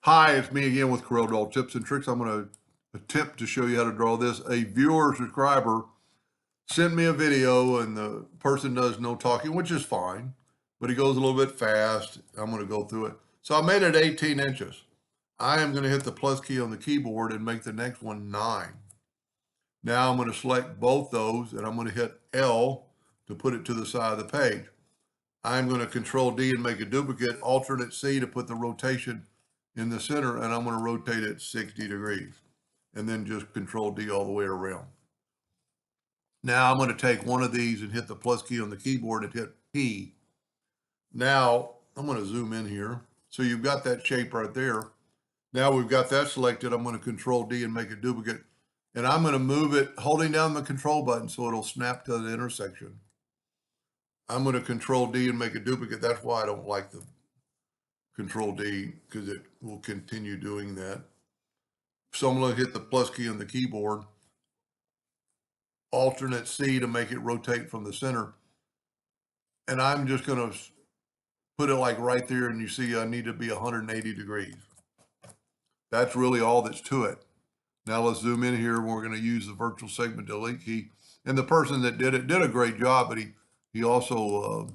Hi, it's me again with CorelDraw tips and tricks. I'm going to attempt to show you how to draw this. A viewer or subscriber sent me a video and the person does no talking, which is fine, but he goes a little bit fast. I'm going to go through it. So I made it 18 inches. I am going to hit the plus key on the keyboard and make the next one 9. Now I'm going to select both those and I'm going to hit L to put it to the side of the page. I'm going to Control D and make a duplicate, alternate C to put the rotation in the center, and I'm going to rotate it 60 degrees and then just Control D all the way around. Now I'm going to take one of these and hit the plus key on the keyboard and hit P. Now I'm going to zoom in here. So you've got that shape right there. Now we've got that selected. I'm going to Control D and make a duplicate, and I'm going to move it holding down the control button so it'll snap to the intersection. I'm going to Control D and make a duplicate. That's why I don't like the Control D, because it will continue doing that. So I'm going to hit the plus key on the keyboard, alternate C to make it rotate from the center. And I'm just going to put it like right there, and you see I need to be 180 degrees. That's really all that's to it. Now let's zoom in here, and we're going to use the virtual segment delete key. And the person that did it did a great job, but he also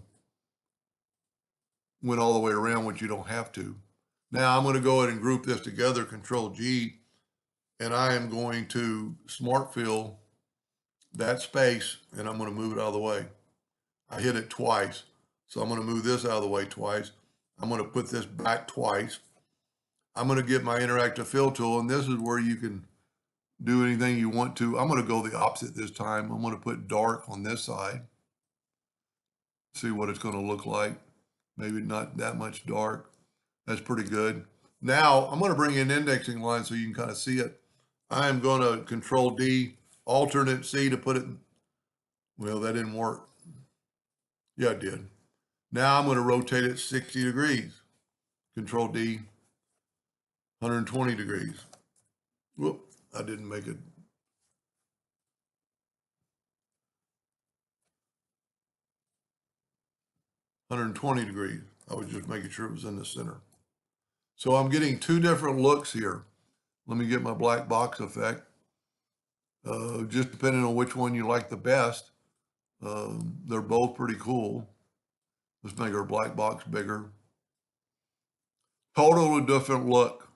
went all the way around, which you don't have to. Now I'm going to go ahead and group this together, Control G, and I am going to smart fill that space, and I'm going to move it out of the way. I hit it twice, so I'm going to move this out of the way twice. I'm going to put this back twice. I'm going to get my interactive fill tool, and this is where you can do anything you want to. I'm going to go the opposite this time. I'm going to put dark on this side. See what it's going to look like. Maybe not that much dark. That's pretty good. Now I'm going to bring in indexing line so you can kind of see it. I am going to Control D, alternate C to put it in. Well, that didn't work. Yeah, it did. Now I'm going to rotate it 60 degrees. Control D, 120 degrees. Whoop, I didn't make it. 120 degrees. I was just making sure it was in the center. So I'm getting two different looks here. Let me get my black box effect. Just depending on which one you like the best. They're both pretty cool. Let's make our black box bigger. Totally different look.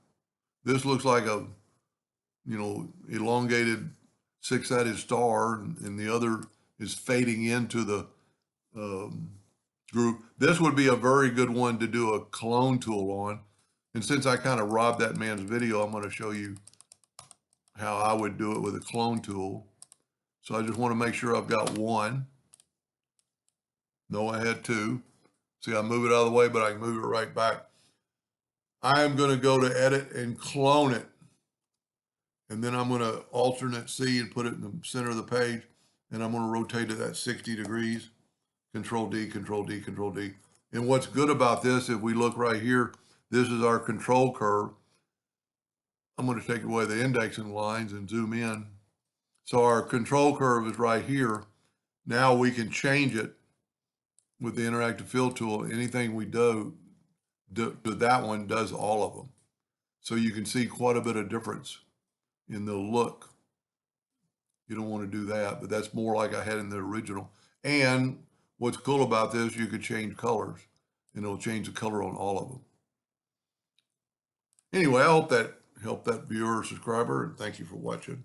This looks like a, elongated six-sided star, and the other is fading into the group. This would be a very good one to do a clone tool on. And since I kind of robbed that man's video, I'm going to show you how I would do it with a clone tool. So I just want to make sure I've got one. No, I had two. See, I move it out of the way, but I can move it right back. I am going to go to edit and clone it. And then I'm going to alternate C and put it in the center of the page. And I'm going to rotate it at 60 degrees. Control D, Control D, Control D. And what's good about this, if we look right here, this is our control curve. I'm going to take away the indexing lines and zoom in. So our control curve is right here. Now we can change it with the interactive fill tool. Anything we do to that one does all of them. So you can see quite a bit of difference in the look. You don't want to do that, but that's more like I had in the original. And what's cool about this, you could change colors, and it'll change the color on all of them. Anyway, I hope that helped that viewer or subscriber, and thank you for watching.